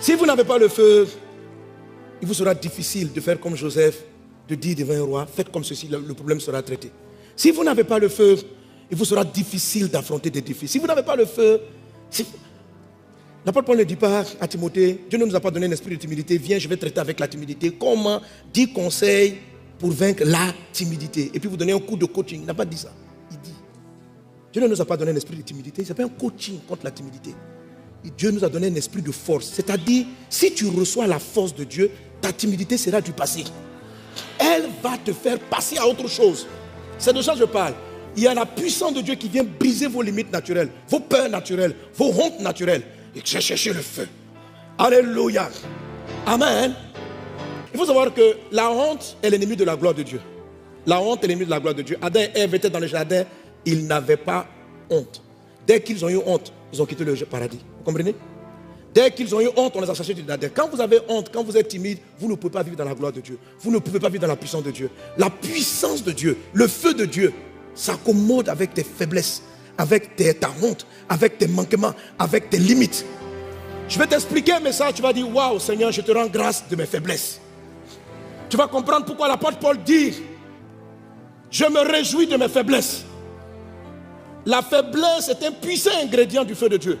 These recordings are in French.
Si vous n'avez pas le feu, il vous sera difficile de faire comme Joseph, de dire devant un roi, faites comme ceci, le problème sera traité. Si vous n'avez pas le feu, il vous sera difficile d'affronter des défis. Si vous n'avez pas le feu, l'apôtre Paul ne dit pas à Timothée, Dieu ne nous a pas donné un esprit de timidité, viens, je vais traiter avec la timidité. Comment 10 conseils pour vaincre la timidité. Et puis vous donnez un coup de coaching. Il n'a pas dit ça. Il dit, Dieu ne nous a pas donné un esprit de timidité, c'est pas un coaching contre la timidité. Et Dieu nous a donné un esprit de force. C'est-à-dire, si tu reçois la force de Dieu, ta timidité sera du passé. Elle va te faire passer à autre chose. C'est de ça que je parle. Il y a la puissance de Dieu qui vient briser vos limites naturelles, vos peurs naturelles, vos hontes naturelles. Et chercher le feu. Alléluia. Amen. Il faut savoir que la honte est l'ennemi de la gloire de Dieu. La honte est l'ennemi de la gloire de Dieu. Adam et Ève étaient dans le jardin, ils n'avaient pas honte. Dès qu'ils ont eu honte, ils ont quitté le paradis. Vous comprenez? Dès qu'ils ont eu honte, on les a cherchés du jardin. Quand vous avez honte, quand vous êtes timide, vous ne pouvez pas vivre dans la gloire de Dieu. Vous ne pouvez pas vivre dans la puissance de Dieu. La puissance de Dieu, le feu de Dieu, s'accommode avec tes faiblesses, avec ta honte, avec tes manquements, avec tes limites. Je vais t'expliquer un message, tu vas dire, waouh Seigneur, je te rends grâce de mes faiblesses. Tu vas comprendre pourquoi l'apôtre Paul dit, je me réjouis de mes faiblesses. La faiblesse est un puissant ingrédient du feu de Dieu.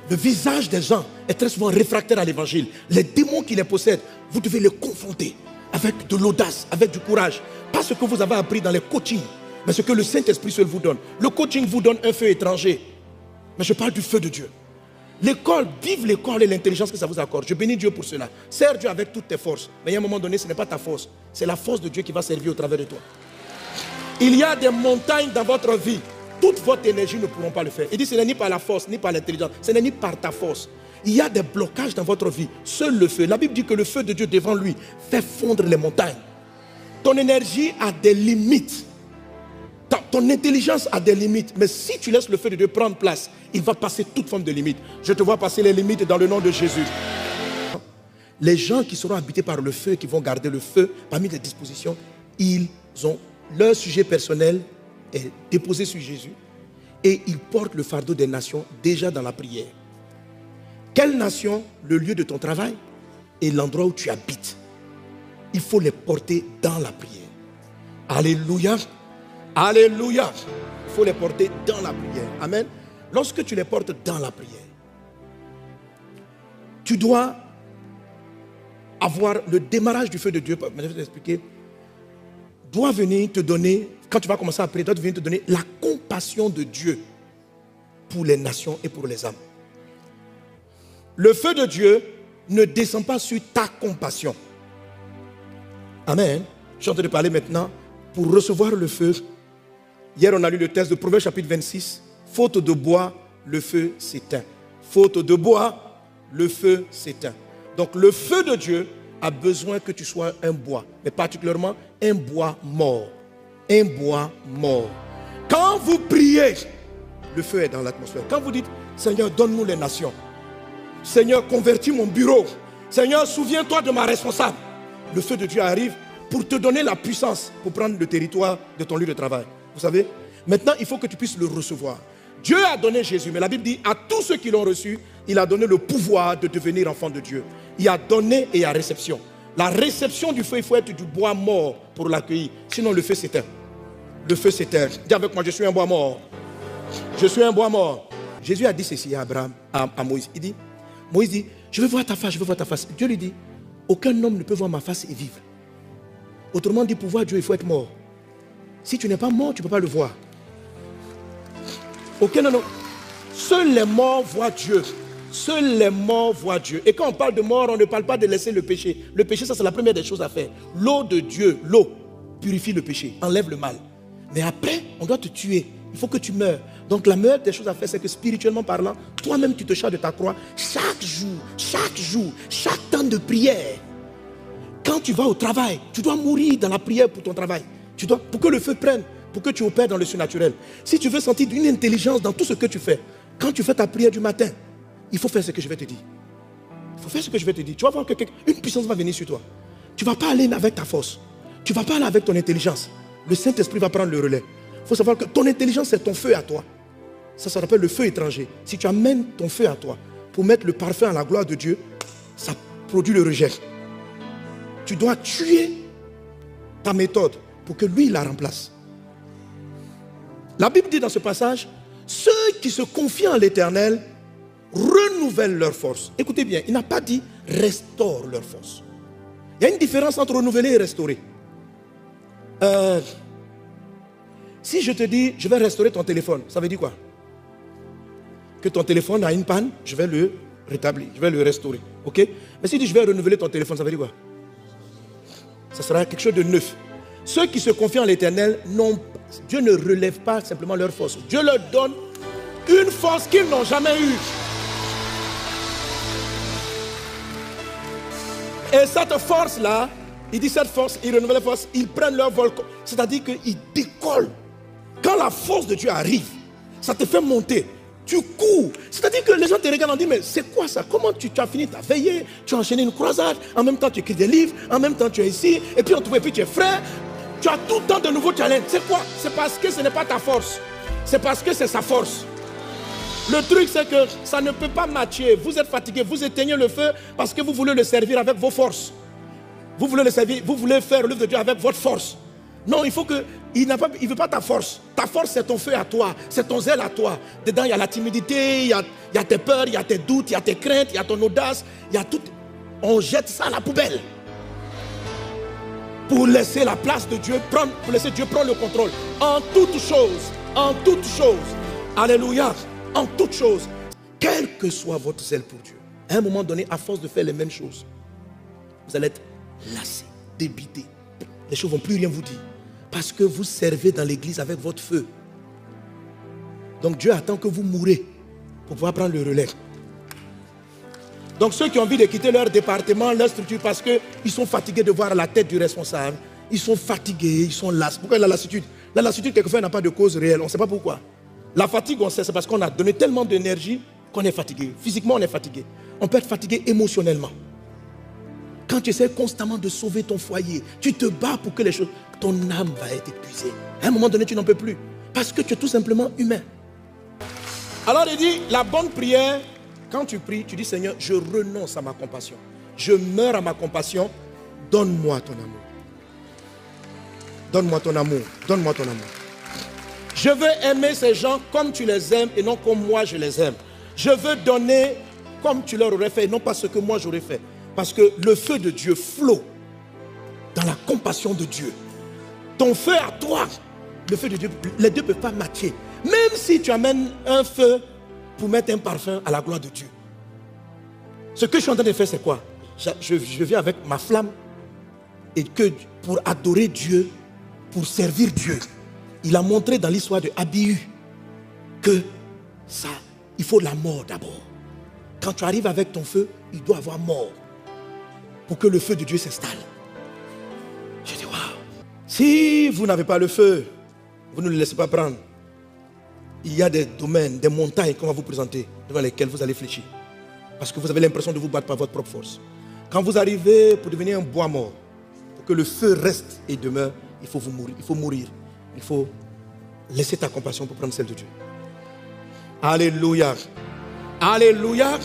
Le visage des gens est très souvent réfractaire à l'évangile. Les démons qui les possèdent, vous devez les confronter avec de l'audace, avec du courage. Pas ce que vous avez appris dans les coachings, mais ce que le Saint-Esprit seul vous donne. Le coaching vous donne un feu étranger. Mais je parle du feu de Dieu. L'école, vive l'école et l'intelligence que ça vous accorde. Je bénis Dieu pour cela. Sers Dieu avec toutes tes forces. Mais à un moment donné, ce n'est pas ta force. C'est la force de Dieu qui va servir au travers de toi. Il y a des montagnes dans votre vie. Toute votre énergie ne pourront pas le faire. Il dit ce n'est ni par la force, ni par l'intelligence. Ce n'est ni par ta force. Il y a des blocages dans votre vie. Seul le feu. La Bible dit que le feu de Dieu devant lui fait fondre les montagnes. Ton énergie a des limites. Ton intelligence a des limites. Mais si tu laisses le feu de Dieu prendre place, il va passer toute forme de limites. Je te vois passer les limites dans le nom de Jésus. Les gens qui seront habités par le feu, qui vont garder le feu, parmi les dispositions, ils ont leur sujet personnel est déposé sur Jésus et ils portent le fardeau des nations déjà dans la prière. Quelle nation? Le lieu de ton travail et l'endroit où tu habites. Il faut les porter dans la prière. Alléluia. Alléluia. Il faut les porter dans la prière. Amen. Lorsque tu les portes dans la prière, tu dois avoir le démarrage du feu de Dieu. Je vais t'expliquer. Doit venir te donner, quand tu vas commencer à prier, doit venir te donner la compassion de Dieu pour les nations et pour les âmes. Le feu de Dieu ne descend pas sur ta compassion. Amen. Je suis en train de parler maintenant pour recevoir le feu. Hier, on a lu le texte de Proverbe chapitre 26. Faute de bois, le feu s'éteint. Faute de bois, le feu s'éteint. Donc le feu de Dieu a besoin que tu sois un bois, mais particulièrement un bois mort. Un bois mort. Quand vous priez, le feu est dans l'atmosphère. Quand vous dites, Seigneur, donne-nous les nations. Seigneur, convertis mon bureau. Seigneur, souviens-toi de ma responsable. Le feu de Dieu arrive pour te donner la puissance pour prendre le territoire de ton lieu de travail. Vous savez, maintenant, il faut que tu puisses le recevoir. Dieu a donné Jésus, mais la Bible dit à tous ceux qui l'ont reçu, il a donné le pouvoir de devenir enfant de Dieu. Il a donné et il y a réception. La réception du feu, il faut être du bois mort pour l'accueillir. Sinon, le feu s'éteint. Le feu s'éteint. Dis avec moi, je suis un bois mort. Je suis un bois mort. Jésus a dit ceci à Abraham, à Moïse. Il dit, Moïse dit, je veux voir ta face, je veux voir ta face. Dieu lui dit, aucun homme ne peut voir ma face et vivre. Autrement dit, pour voir Dieu, il faut être mort. Si tu n'es pas mort, tu ne peux pas le voir. Aucun homme. Seuls les morts voient Dieu. Seuls les morts voient Dieu. Et quand on parle de mort, on ne parle pas de laisser le péché. Le péché, ça c'est la première des choses à faire. L'eau de Dieu, l'eau, purifie le péché, enlève le mal. Mais après, on doit te tuer. Il faut que tu meurs. Donc la meilleure des choses à faire, c'est que spirituellement parlant, toi-même tu te charges de ta croix chaque jour, chaque temps de prière. Quand tu vas au travail, tu dois mourir dans la prière pour ton travail. Pour que le feu prenne, pour que tu opères dans le surnaturel. Si tu veux sentir une intelligence dans tout ce que tu fais, quand tu fais ta prière du matin, il faut faire ce que je vais te dire. Il faut faire ce que je vais te dire. Tu vas voir qu'une puissance va venir sur toi. Tu ne vas pas aller avec ta force. Tu ne vas pas aller avec ton intelligence. Le Saint-Esprit va prendre le relais. Il faut savoir que ton intelligence, c'est ton feu à toi. Ça s'appelle le feu étranger. Si tu amènes ton feu à toi, pour mettre le parfum à la gloire de Dieu, ça produit le rejet. Tu dois tuer ta méthode pour que lui la remplace. La Bible dit dans ce passage, ceux qui se confient en l'Éternel renouvellent leur force. Écoutez bien, il n'a pas dit restaure leur force. Il y a une différence entre renouveler et restaurer. Si je te dis, je vais restaurer ton téléphone, ça veut dire quoi? Que ton téléphone a une panne, je vais le rétablir, je vais le restaurer. Ok? Mais si je dis, je vais renouveler ton téléphone, ça veut dire quoi? Ça sera quelque chose de neuf. Ceux qui se confient en l'Éternel, Dieu ne relève pas simplement leur force. Dieu leur donne une force qu'ils n'ont jamais eue. Et cette force-là, il dit cette force, ils renouvellent la force, ils prennent leur vol. C'est-à-dire qu'ils décollent. Quand la force de Dieu arrive, ça te fait monter. Tu cours. C'est-à-dire que les gens te regardent et disent, mais c'est quoi ça? Comment tu as fini ta veillée? Tu as enchaîné une croisade. En même temps, tu écris des livres. En même temps, tu es ici. Et puis, tu es frère. Tu as tout le temps de nouveaux challenges. C'est quoi? C'est parce que ce n'est pas ta force. C'est parce que c'est sa force. Le truc, c'est que ça ne peut pas matcher. Vous êtes fatigué. Vous éteignez le feu parce que vous voulez le servir avec vos forces. Vous voulez le servir. Vous voulez faire l'œuvre de Dieu avec votre force. Non, il faut que... Il ne veut pas ta force. Ta force, c'est ton feu à toi. C'est ton zèle à toi. Dedans, il y a la timidité, il y a tes peurs, il y a tes doutes, il y a tes craintes, il y a ton audace, il y a tout. On jette ça à la poubelle. Pour laisser la place de Dieu, pour laisser Dieu prendre le contrôle. En toutes choses. Alléluia. En toutes choses. Quel que soit votre zèle pour Dieu. À un moment donné, à force de faire les mêmes choses, vous allez être lassé, débité. Les choses ne vont plus rien vous dire. Parce que vous servez dans l'église avec votre feu. Donc Dieu attend que vous mourrez pour pouvoir prendre le relais. Donc ceux qui ont envie de quitter leur département, leur structure, parce qu'ils sont fatigués de voir la tête du responsable, ils sont fatigués, ils sont las. Pourquoi la lassitude? La lassitude, quelquefois, n'a pas de cause réelle. On ne sait pas pourquoi. La fatigue, on sait, c'est parce qu'on a donné tellement d'énergie qu'on est fatigué. Physiquement, on est fatigué. On peut être fatigué émotionnellement. Quand tu essaies constamment de sauver ton foyer, tu te bats pour que les choses... Ton âme va être épuisée. À un moment donné, tu n'en peux plus. Parce que tu es tout simplement humain. Alors il dit, la bonne prière, quand tu pries, tu dis, Seigneur, je renonce à ma compassion. Je meurs à ma compassion. Donne-moi ton amour. Donne-moi ton amour. Donne-moi ton amour. Je veux aimer ces gens comme tu les aimes et non comme moi je les aime. Je veux donner comme tu leur aurais fait et non pas ce que moi j'aurais fait. Parce que le feu de Dieu flot dans la compassion de Dieu. Ton feu à toi, le feu de Dieu, les deux ne peuvent pas matcher. Même si tu amènes un feu pour mettre un parfum à la gloire de Dieu. Ce que je suis en train de faire, c'est quoi? Je viens avec ma flamme et que pour adorer Dieu, pour servir Dieu, il a montré dans l'histoire de Abihu que ça, il faut la mort d'abord. Quand tu arrives avec ton feu, il doit avoir mort pour que le feu de Dieu s'installe. Je dis, waouh. Si vous n'avez pas le feu, vous ne le laissez pas prendre. Il y a des domaines, des montagnes qu'on va vous présenter, devant lesquelles vous allez fléchir. Parce que vous avez l'impression de vous battre par votre propre force. Quand vous arrivez pour devenir un bois mort, pour que le feu reste et demeure, il faut mourir. Il faut laisser ta compassion pour prendre celle de Dieu. Alléluia. Alléluia.